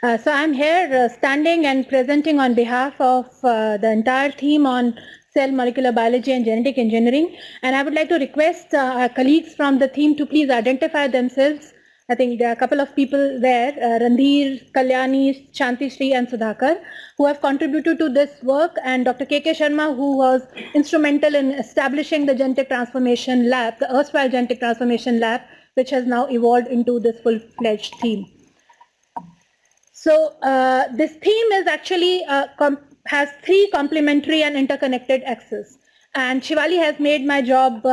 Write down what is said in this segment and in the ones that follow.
So I'm here standing and presenting on behalf of the entire team on cell molecular biology and genetic engineering. And I would like to request our colleagues from the team to please identify themselves. I think there are a couple of people there, Randhir, Kalyani, Shanti Shri and Sudhakar, who have contributed to this work, and Dr. K.K. Sharma, who was instrumental in establishing the Genetic Transformation Lab, the erstwhile Genetic Transformation Lab, which has now evolved into this full-fledged team. So this theme is actually has three complementary and interconnected axes. And Shivali has made my job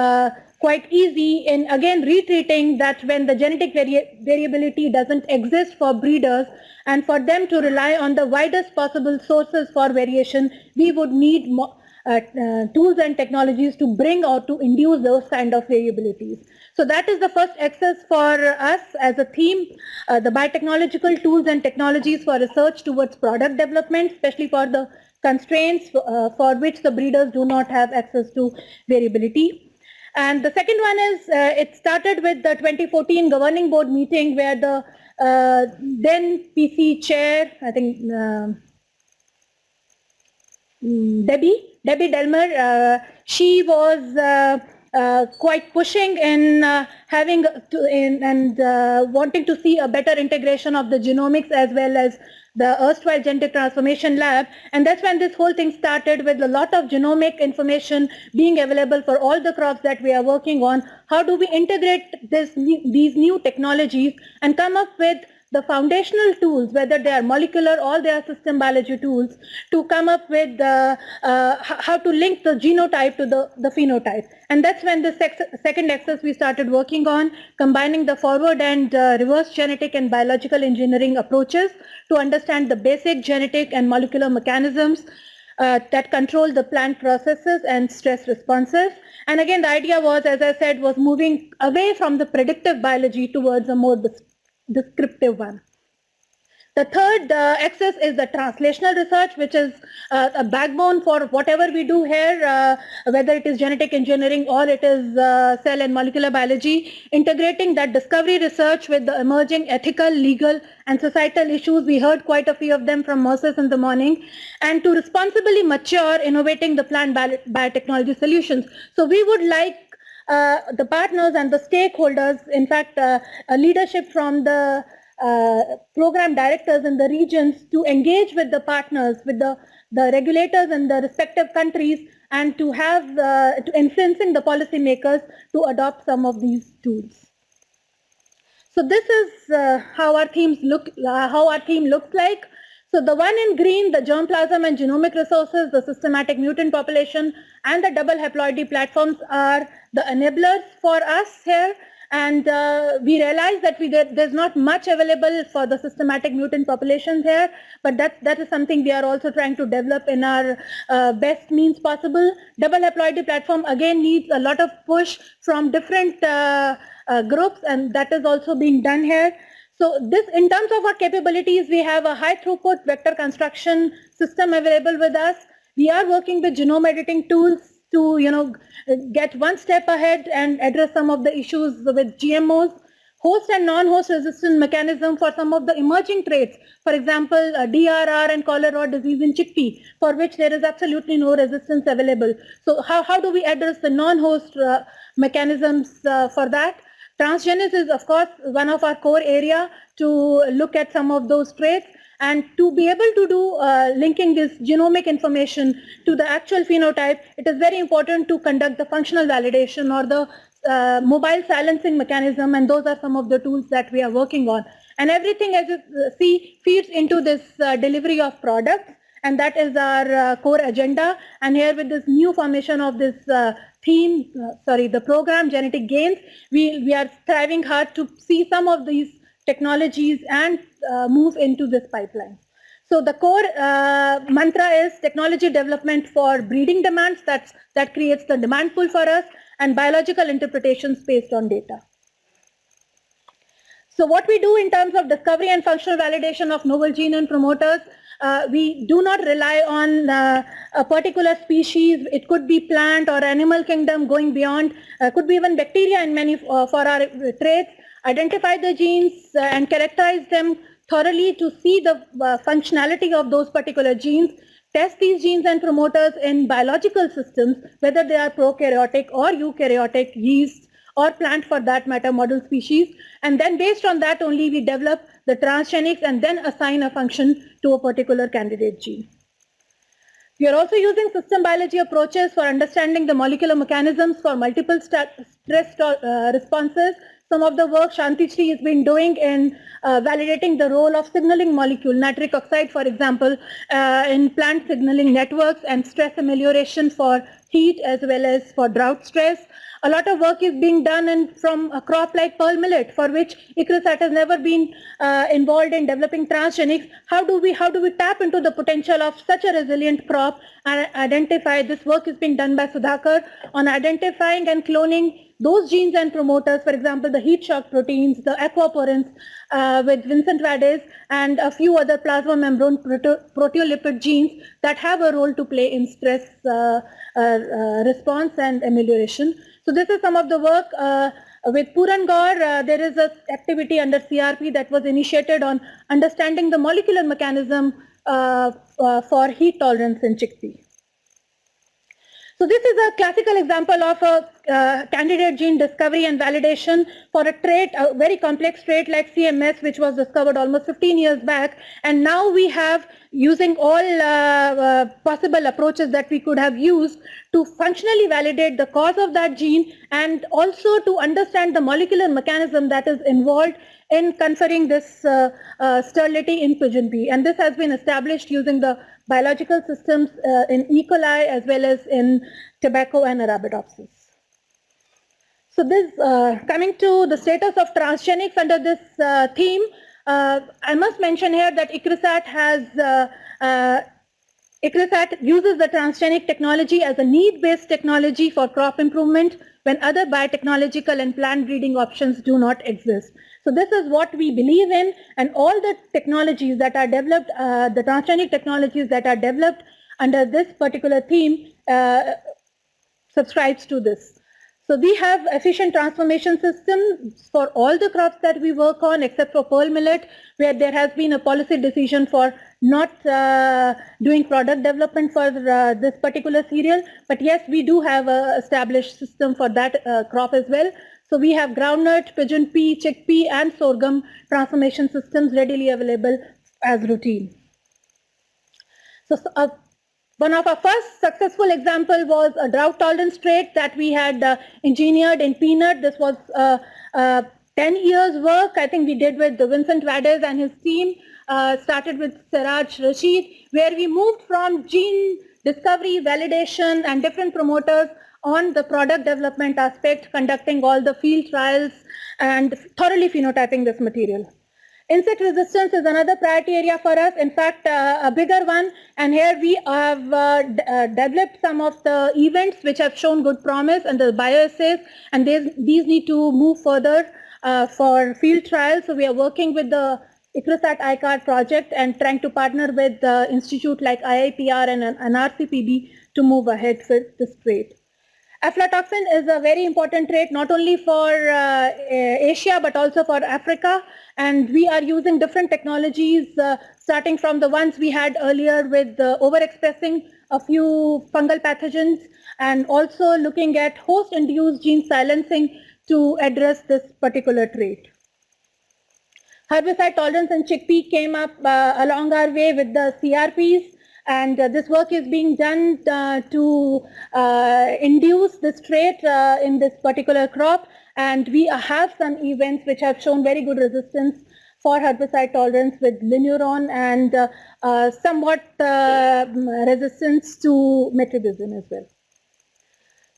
quite easy in again retreating that when the genetic variability doesn't exist for breeders, and for them to rely on the widest possible sources for variation, we would need more, tools and technologies to bring or to induce those kind of variabilities. So that is the first axis for us as a theme, the biotechnological tools and technologies for research towards product development, especially for the constraints for which the breeders do not have access to variability. And the second one is, it started with the 2014 governing board meeting where the then PC chair, I think, Debbie Delmer, she was quite pushing in having wanting to see a better integration of the genomics as well as the erstwhile genetic transformation lab, and that's when this whole thing started with a lot of genomic information being available for all the crops that we are working on. How do we integrate these new technologies and come up with the foundational tools, whether they are molecular or they are system biology tools, to come up with how to link the genotype to the phenotype. And that's when the second axis we started working on, combining the forward and reverse genetic and biological engineering approaches to understand the basic genetic and molecular mechanisms that control the plant processes and stress responses. And again, the idea was, as I said, was moving away from the predictive biology towards a more descriptive one. The third axis is the translational research, which is a backbone for whatever we do here, whether it is genetic engineering or it is cell and molecular biology, integrating that discovery research with the emerging ethical, legal, and societal issues. We heard quite a few of them from Moses in the morning, and to responsibly mature, innovating the plant biotechnology solutions. So we would like the partners and the stakeholders, in fact, a leadership from the program directors in the regions to engage with the partners, with the regulators in the respective countries, and to have to influencing the policymakers to adopt some of these tools. So this is how our teams look, how our team looks like. So the one in green, the germplasm and genomic resources, the systematic mutant population, and the double haploidy platforms are the enablers for us here. And we realize that there's not much available for the systematic mutant populations here, but that is something we are also trying to develop in our best means possible. Double haploidy platform again needs a lot of push from different groups, and that is also being done here. So this, in terms of our capabilities, we have a high throughput vector construction system available with us. We are working with genome editing tools to get one step ahead and address some of the issues with GMOs. Host and non-host resistant mechanism for some of the emerging traits, for example, DRR and collar rot disease in chickpea, for which there is absolutely no resistance available. So how do we address the non-host mechanisms for that? Transgenics is, of course, one of our core area to look at some of those traits, and to be able to do linking this genomic information to the actual phenotype, it is very important to conduct the functional validation or the mobile silencing mechanism, and those are some of the tools that we are working on. And everything, as you see, feeds into this delivery of products, and that is our core agenda. And here with this new formation of this theme, the program Genetic Gains, we are striving hard to see some of these technologies and move into this pipeline. So the core mantra is technology development for breeding demands, that creates the demand pool for us, and biological interpretations based on data. So what we do in terms of discovery and functional validation of novel gene and promoters, we do not rely on a particular species. It could be plant or animal kingdom going beyond, could be even bacteria in many for our traits. Identify the genes and characterize them thoroughly to see the functionality of those particular genes, test these genes and promoters in biological systems, whether they are prokaryotic or eukaryotic, yeast or plant for that matter, model species. And then based on that only we develop the transgenics and then assign a function to a particular candidate gene. We are also using system biology approaches for understanding the molecular mechanisms for multiple stress responses. Some of the work Shanti has been doing in validating the role of signaling molecule, nitric oxide, for example, in plant signaling networks and stress amelioration for heat as well as for drought stress. A lot of work is being done from a crop like pearl millet, for which ICRISAT has never been involved in developing transgenics. How do we tap into the potential of such a resilient crop and identify? This work is being done by Sudhakar on identifying and cloning those genes and promoters, for example, the heat shock proteins, the aquaporins with Vincent Vades, and a few other plasma membrane proteolipid genes that have a role to play in stress response and amelioration. So this is some of the work with Puran Gaur. There is an activity under CRP that was initiated on understanding the molecular mechanism for heat tolerance in chickpea. So this is a classical example of a candidate gene discovery and validation for a trait, a very complex trait like CMS, which was discovered almost 15 years back. And now we have, using all possible approaches that we could have used to functionally validate the cause of that gene and also to understand the molecular mechanism that is involved in conferring this sterility in pigeon pea. And this has been established using the biological systems in E. coli as well as in tobacco and Arabidopsis. So this, coming to the status of transgenics under this theme, I must mention here that ICRISAT uses the transgenic technology as a need-based technology for crop improvement when other biotechnological and plant breeding options do not exist. So this is what we believe in, and all the technologies that are developed, the transgenic technologies that are developed under this particular theme subscribes to this. So we have efficient transformation systems for all the crops that we work on except for pearl millet, where there has been a policy decision for not doing product development for this particular cereal. But yes, we do have an established system for that crop as well. So we have groundnut, pigeon pea, chickpea and sorghum transformation systems readily available as routine. So one of our first successful example was a drought tolerance trait that we had engineered in peanut. This was 10 years work I think we did with Vincent Vades and his team, started with Siraj Rashid, where we moved from gene discovery, validation and different promoters on the product development aspect, conducting all the field trials and thoroughly phenotyping this material. Insect resistance is another priority area for us, in fact a bigger one, and here we have developed some of the events which have shown good promise and the bioassays, and these need to move further for field trials. So we are working with the ICRISAT ICAR project and trying to partner with the institute like IIPR and NRCPB to move ahead with this trait. Aflatoxin is a very important trait not only for Asia but also for Africa, and we are using different technologies starting from the ones we had earlier with overexpressing a few fungal pathogens and also looking at host-induced gene silencing to address this particular trait. Herbicide tolerance in chickpea came up along our way with the CRPs. And this work is being done to induce this trait in this particular crop, and we have some events which have shown very good resistance for herbicide tolerance with Linuron and somewhat resistance to metribuzin as well.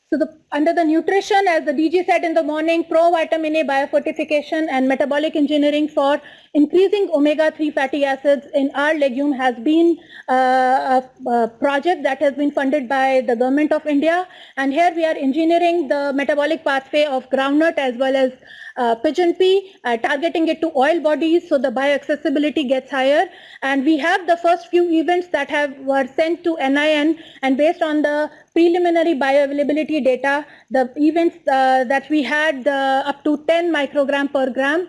So under the nutrition, as the DG said in the morning, pro-vitamin A biofortification and metabolic engineering for increasing omega-3 fatty acids in our legume has been a project that has been funded by the government of India. And here we are engineering the metabolic pathway of groundnut as well as pigeon pea, targeting it to oil bodies so the bioaccessibility gets higher. And we have the first few events that were sent to NIN, and based on the preliminary bioavailability data, the events that we had up to 10 microgram per gram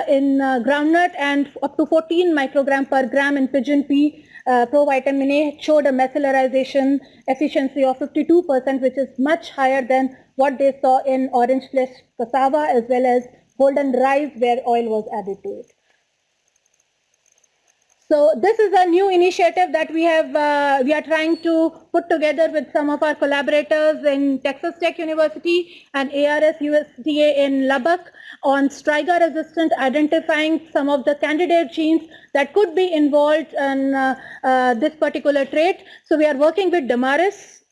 in groundnut and up to 14 microgram per gram in pigeon pea. Provitamin A showed a methylization efficiency of 52%, which is much higher than what they saw in orange flesh cassava as well as golden rice, where oil was added to it. So this is a new initiative that we are trying to put together with some of our collaborators in Texas Tech University and ARS USDA in Lubbock on striga resistant, identifying some of the candidate genes that could be involved in this particular trait. So we are working with Damaris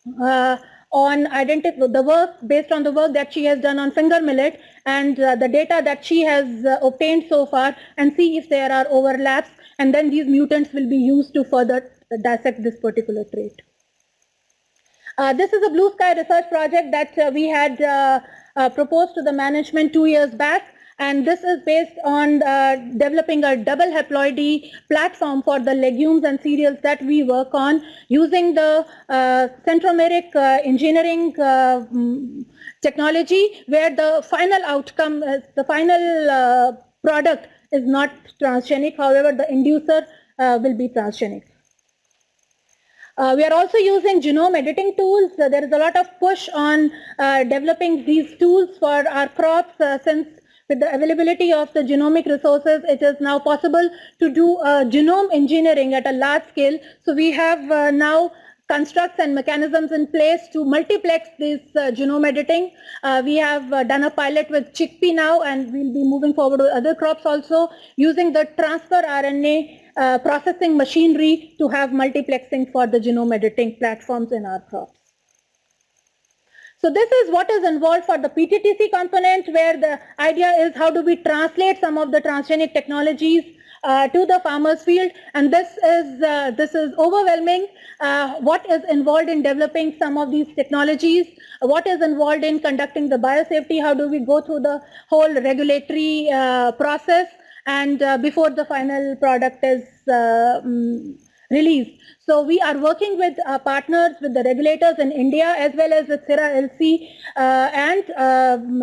on the work based on the work that she has done on finger millet and the data that she has obtained so far, and see if there are overlaps, and then these mutants will be used to further dissect this particular trait. This is a Blue Sky research project that we had proposed to the management 2 years back, and this is based on developing a double haploidy platform for the legumes and cereals that we work on using the centromeric engineering technology, where the final outcome, the final product is not transgenic. However, the inducer will be transgenic. We are also using genome editing tools. There is a lot of push on developing these tools for our crops since with the availability of the genomic resources, it is now possible to do genome engineering at a large scale. So we have now constructs and mechanisms in place to multiplex this genome editing. We have done a pilot with chickpea now, and we'll be moving forward with other crops also using the transfer RNA processing machinery to have multiplexing for the genome editing platforms in our crops. So this is what is involved for the PTTC component, where the idea is how do we translate some of the transgenic technologies to the farmer's field, and this is overwhelming. What is involved in developing some of these technologies? What is involved in conducting the biosafety? How do we go through the whole regulatory process and before the final product is released? So we are working with partners, with the regulators in India as well as with CIRA LC, and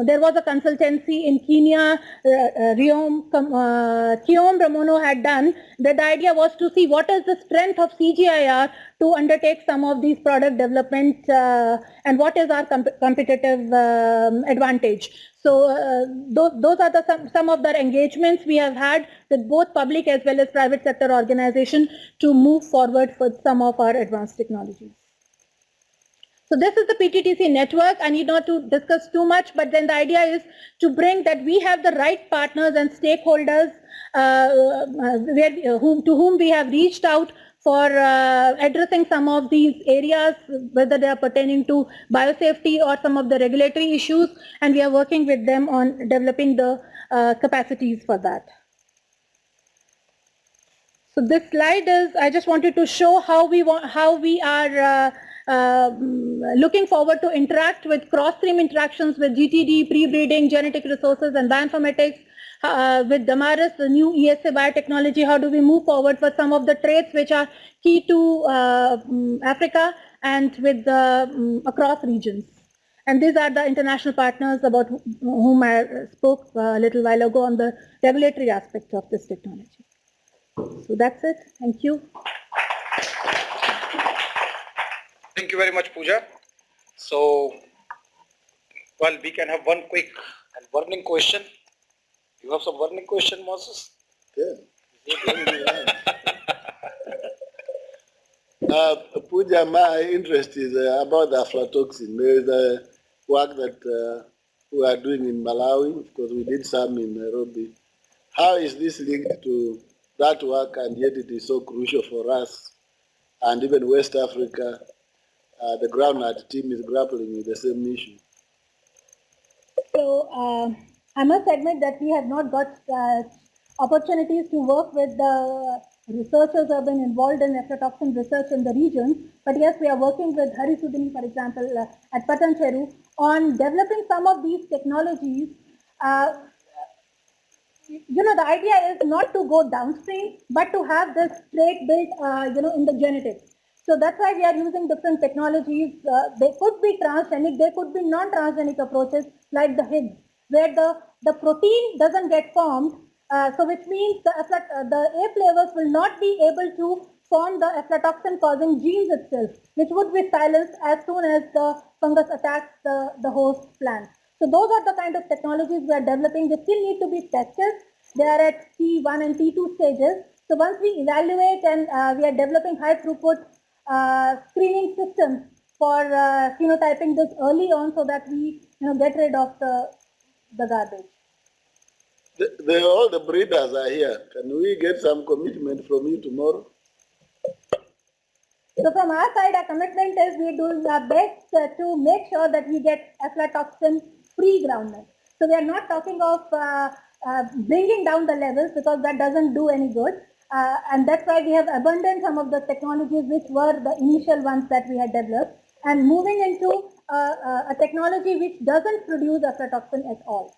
there was a consultancy in Kenya, Kiom Ramono had done, that the idea was to see what is the strength of CGIR to undertake some of these product development and what is our competitive advantage. So those are some of the engagements we have had with both public as well as private sector organizations to move forward with some of our advanced technologies. So this is the PTTC network. I need not to discuss too much, but then the idea is to bring that we have the right partners and stakeholders to whom we have reached out for addressing some of these areas, whether they are pertaining to biosafety or some of the regulatory issues, and we are working with them on developing the capacities for that. So this slide is, I just wanted to show how we are looking forward to interact with cross-stream interactions with GTD, pre-breeding, genetic resources, and bioinformatics. With Damaris, the new ESA biotechnology, how do we move forward for some of the traits which are key to Africa and with across regions. And these are the international partners about whom I spoke a little while ago on the regulatory aspects of this technology. So that's it. Thank you. Thank you very much, Pooja. So, well, we can have one quick and burning question. You have some burning question, Moses? Yeah. Pooja, my interest is about the aflatoxin. There is a work that we are doing in Malawi, because we did some in Nairobi. How is this linked to that work, and yet it is so crucial for us and even West Africa? The groundnut team is grappling with the same issue. So I must admit that we have not got opportunities to work with the researchers who have been involved in aflatoxin research in the region. But yes, we are working with Hari Sudini, for example, at Patancheru on developing some of these technologies. You know, the idea is not to go downstream, but to have this trait built, in the genetics. So that's why we are using different technologies. They could be transgenic, they could be non-transgenic approaches like the Higgs, where the protein doesn't get formed So which means the A flavors will not be able to form the aflatoxin causing genes itself, which would be silenced as soon as the fungus attacks the host plant. So those are the kind of technologies we are developing. They still need to be tested. They are at T1 and T2 stages. So once we evaluate and we are developing high throughput screening systems for phenotyping this early on, so that we get rid of the garbage. All the breeders are here. Can we get some commitment from you tomorrow? So from our side, our commitment is we do our best to make sure that we get aflatoxin-free groundnut. So we are not talking of bringing down the levels, because that doesn't do any good. And that's why we have abandoned some of the technologies which were the initial ones that we had developed, and moving into a technology which doesn't produce aflatoxin at all.